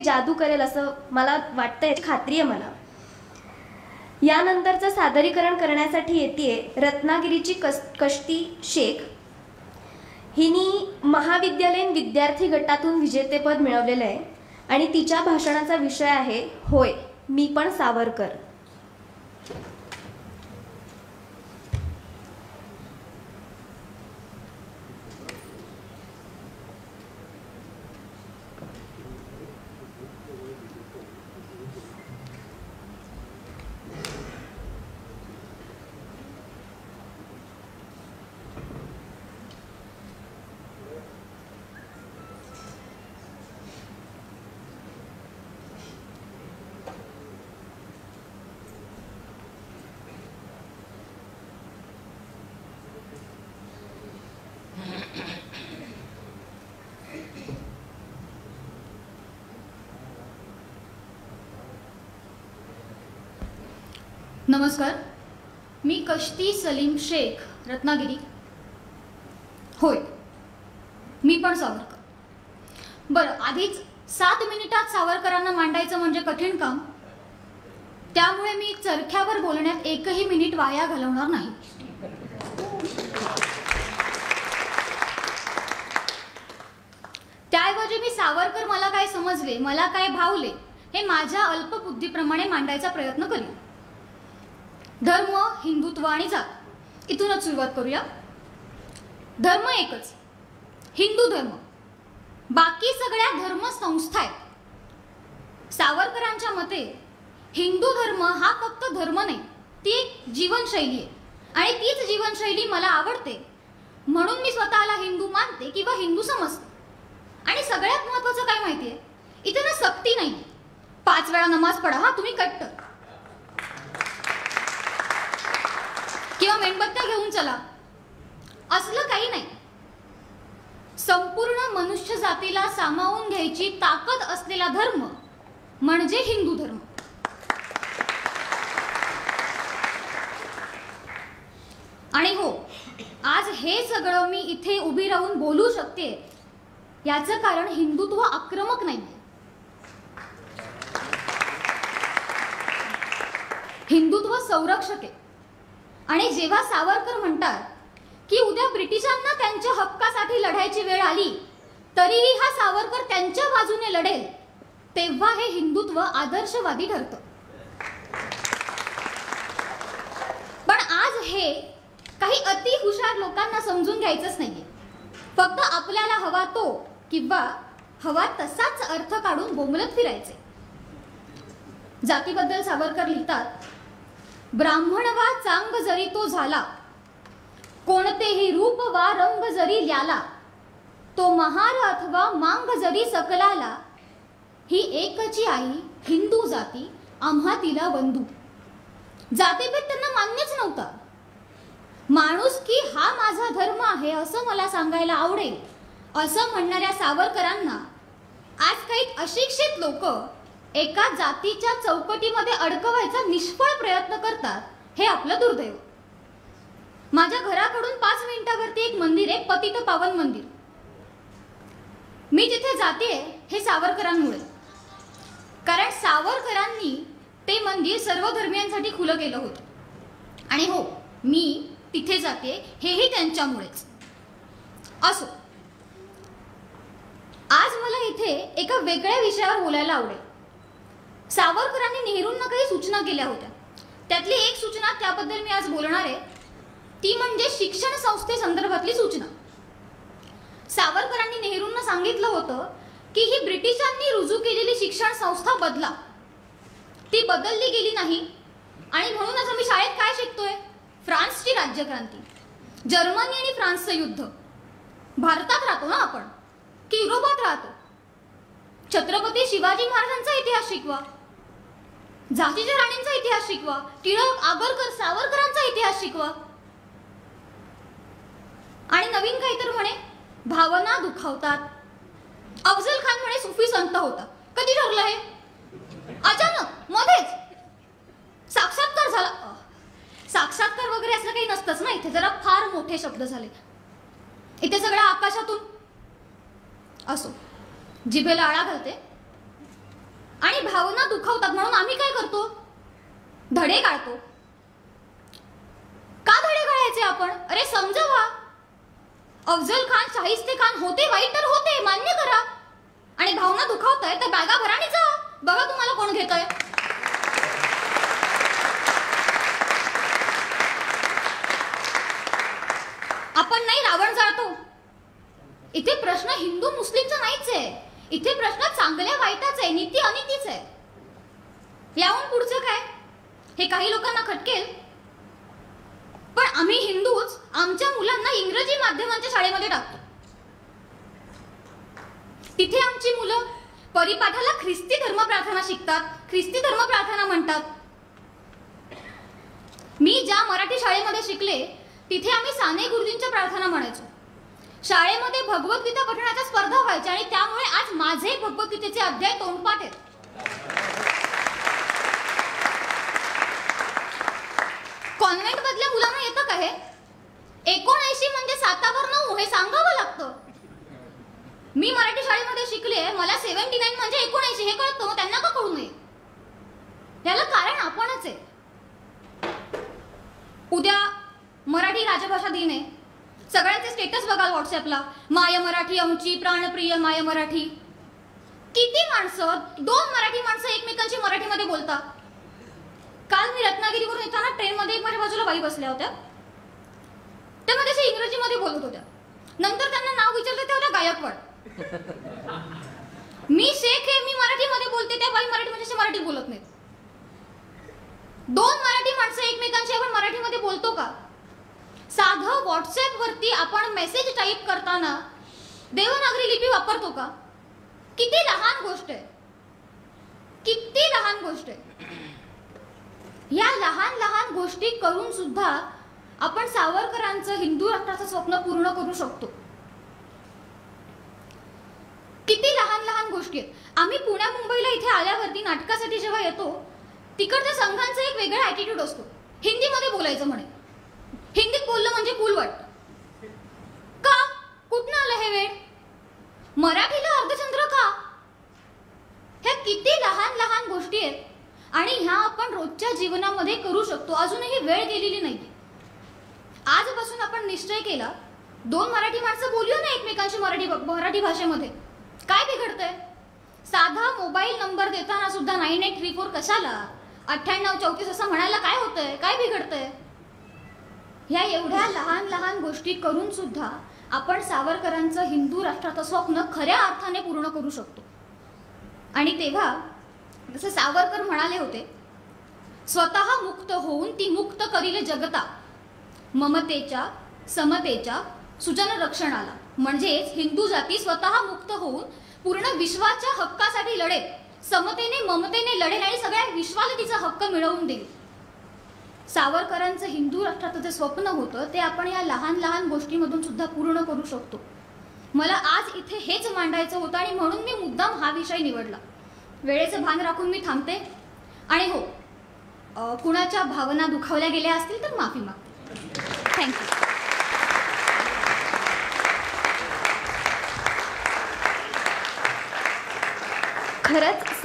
जादू करेल असं मला वाटतंय, खात्री आहे मला. यानंतरचं सादरीकरण करण्यासाठी येते रत्नागिरीची कष्टी शेख. हिनी महाविद्यालयीन विद्यार्थी गटातून विजेतेपद मिळवलेलं आहे आणि तिच्या भाषणाचा विषय आहे होय मी पण सावरकर. नमस्कार, मी कष्टी सलीम शेख, रत्नागिरी. होय मी पण सावरकर. बरं, आधीच 7 मिनिटात सावरकरांना मांडायचं म्हणजे कठीण काम, त्यामुळे मी चरख्यावर बोलण्यात एकही मिनिट वाया घालवणार नाही. त्याऐवजी मी सावरकर मला काय समजले, मला काय भावले हे माझ्या अल्पबुद्धीप्रमाणे मांडायचा प्रयत्न करीन. धर्म, हिंदुत्व आणि जात, इथूनच सुरुवात करूया. धर्म एकच, हिंदू धर्म. बाकी सगळ्या धर्म संस्था आहेत. सावरकरांच्या मते हिंदू धर्म हा फक्त धर्म नाही, ती एक जीवनशैली आहे आणि तीच जीवनशैली मला आवडते, म्हणून मी स्वतःला हिंदू मानते किंवा हिंदू समजते. आणि सगळ्यात महत्त्वाचं काय माहितीये, इथे ना सक्ती नाही. 5 वेळा नमाज पढा हा तुम्ही कट्टर, किंवा मेणबत्त्या घेऊन चला, असलं काही नाही. संपूर्ण मनुष्य जातीला सामावून घ्यायची ताकद असलेला धर्म म्हणजे हिंदू धर्म. आणि हो, आज हे सगळं मी इथे उभी राहून बोलू शकते याचं कारण हिंदुत्व आक्रमक नाही, हिंदुत्व संरक्षक आहे. आणि जेव्हा सावरकर म्हणतात की उद्या ब्रिटिशांना त्यांच्या हक्कासाठी लढायची वेळ आली तरीही हा सावरकर त्यांच्या बाजूने लढेल, तेव्हा हे हिंदुत्व आदर्शवादी ठरतं. पण आज हे काही अति हुशार लोकांना समजून घ्यायचंच नाहीये. फक्त आपल्याला हवा तो किंवा हवा तसाच अर्थ काढून बोंबलत फिरायचे. जातीबद्दल सावरकर लिहितात, ब्राह्मण वा चांग जरी तो झाला, कोणतेही रूप वा रंग जरी ल्याला, तो महार अथवा मांग जरी सकलाला, ही एकची आई हिंदू जाती आम्हा तिला बंधू. जातीभेद त्यांना मान्यच नव्हता. माणुसकी हा माझा धर्म आहे असं मला सांगायला आवडेल असं म्हणणाऱ्या सावरकरांना आज काही अशिक्षित लोक एका जातीच्या चौकटीमध्ये अडकवायचा निष्फळ प्रयत्न करतात, हे आपलं दुर्दैव. माझ्या घराकडून 5 मिनिटावरती एक मंदिर आहे, पतित पावन मंदिर. मी जिथे जाते हे सावरकरांमुळे, कारण सावरकरांनी ते मंदिर सर्व धर्मियांसाठी खुलं केलं होतं. आणि हो, मी तिथे जाते हेही त्यांच्यामुळेच. असो, आज मला इथे एका वेगळ्या विषयावर बोलायला आवडेल. सावरकरांनी नेहरूंना काही सूचना केल्या होत्या, त्यातली एक सूचना त्याबद्दल मी आज बोलणार आहे, ती म्हणजे शिक्षण संस्थेसंदर्भातली सूचना. सावरकरांनी नेहरूंना सांगितलं होतं की ही ब्रिटिशांनी रुजू केलेली शिक्षण संस्था बदला. ती बदलली गेली नाही आणि म्हणूनच आम्ही शाळेत काय शिकतोय, फ्रान्सची राज्यक्रांती, जर्मनी आणि फ्रान्सचं युद्ध. भारतात राहतो ना आपण की युरोपात राहतो? छत्रपती शिवाजी महाराजांचा इतिहास शिकवा, झाशीच्या राणींचा इतिहास शिकवा, टिळक, आगरकर, सावरकरांचा इतिहास शिकवा. आणि नवीन काहीतरी म्हणे भावना दुखावतात. अफजल खान म्हणे सुफी संत होता. कधी ठरलं हे? अचानक मध्येच साक्षात्कार झाला. साक्षात्कार वगैरे असं काही नसतंच ना, इथे जरा फार मोठे शब्द झाले. इथे सगळ्या आकाशातून. असो, जिभेला आळा घालते. भावना दुखावतात म्हणून आम्ही काय करतो? धडे काढतो. का धडे काढायचे आपण? अरे समजावा. अफजल खान, शाहिस्ते खान होते वाईट तर होते, मान्य करा. आणि भावना दुखावताय तर बॅगा भरा आणि जा. बघा तुम्हाला कोण घेतोय. आपण नाही रावण जाळतो. इथे प्रश्न हिंदू मुस्लिमचा नाहीच आहे. इथे प्रश्न चांगल्या वाईटाचा आहे, नीती अनितीचा आहे. याहून पुढचं काय? हे काही लोकांना खटकेल, पण आम्ही हिंदूच आमच्या मुलांना इंग्रजी माध्यमांच्या शाळेमध्ये टाकतो. तिथे आमची मुलं परिपाठाला ख्रिस्ती धर्म प्रार्थना शिकतात, ख्रिस्ती धर्म प्रार्थना म्हणतात. मी ज्या मराठी शाळेमध्ये शिकले तिथे आम्ही साने गुरुजींच्या प्रार्थना म्हणायचो. शाळेमध्ये भगवद्गीता पठणाच्या स्पर्धा व्हायच्या आणि त्यामुळे आज माझे भगवद्गीतेचे अध्याय तोंडपाठ आहेत. कॉन्व्हेंट मधल्या मुलांना येतं का हे? 79 म्हणजे 7/9 हे सांगावं लागतं. मी मराठी शाळेमध्ये शिकले, मला 79 म्हणजे 79 हे कळतं, मग त्यांना का कळू नये? याला कारण आपणच आहे. उद्या मराठी राजभाषा दिन आहे. सगळ्यांचे स्टेटस बघाल व्हॉट्सअपला, माय मराठी आमची प्राणप्रिय माय मराठी. किती माणसं, 2 मराठी माणसं एकमेकांशी मराठीमध्ये बोलतात. काल मी रत्नागिरीवरून येताना ट्रेनमध्ये माझ्या बाजूला बाई बसल्या होत्या. त्या माझ्याशी इंग्रजीमध्ये बोलत होत्या. नंतर त्यांना नाव विचारलं, त्या होत्या गायकवाड. मी शेख आहे, मी मराठीमध्ये बोलते, त्या बाई मराठी मराठीत बोलत नाहीत. 2 मराठी माणसं एकमेकांशी आपण मराठीमध्ये बोलतो का? साधं व्हॉट्सअप वरती आपण मेसेज टाईप करताना देवनागरी लिपी वापरतो का? किती लहान गोष्ट आहे, किती लहान गोष्ट आहे. या लहान लहान गोष्टी करून सुद्धा आपण सावरकरांचं हिंदू राष्ट्राचं स्वप्न पूर्ण करू शकतो. किती लहान लहान गोष्टी आहेत. आम्ही पुण्या मुंबईला इथे आल्यावरती नाटकासाठी जेव्हा येतो, तिकडच्या संघांचा एक वेगळा ॲटिट्यूड असतो. हिंदीमध्ये बोलायचं म्हणे. हिंदीत बोललं म्हणजे कूल वाटतं. का? कुठनं आलं हे वेळ? मराठीला अर्धचंद्र का? ह्या किती लहान लहान गोष्टी आहेत आणि ह्या आपण रोजच्या जीवनामध्ये करू शकतो. अजूनही वेळ गेलेली नाही. आजपासून आपण निश्चय केला, 2 मराठी माणसं बोलूया ना एकमेकांशी मराठी भाषेमध्ये. काय बिघडतंय? साधा मोबाईल नंबर देताना सुद्धा 9834 कशाला, 9834 असं म्हणायला काय होतंय? काय बिघडतंय? ह्या एवढ्या लहान लहान गोष्टी करून सुद्धा आपण सावरकरांचं हिंदू राष्ट्राचं स्वप्न खऱ्या अर्थाने पूर्ण करू शकतो. आणि तेव्हा जसं सावरकर म्हणाले होते, स्वतः मुक्त होऊन ती मुक्त करील जगता, ममतेच्या समतेच्या सुजन रक्षणाला. म्हणजेच हिंदू जाती स्वतः मुक्त होऊन पूर्ण विश्वाच्या हक्कासाठी लढेल, समतेने ममतेने लढेल आणि सगळ्या विश्वाला तिचा हक्क मिळवून देईल. सावरकरांचं हिंदू राष्ट्राचं जे स्वप्न होतं ते आपण या लहान लहान गोष्टीमधून सुद्धा पूर्ण करू शकतो. मला आज इथे हेच मांडायचं होतं आणि म्हणून मी मुद्दाम हा विषय निवडला. वेळेचं भान राखून मी थांबते. आणि हो, कुणाच्या भावना दुखावल्या गेल्या असतील तर माफी मागते. थँक्यू. खरंच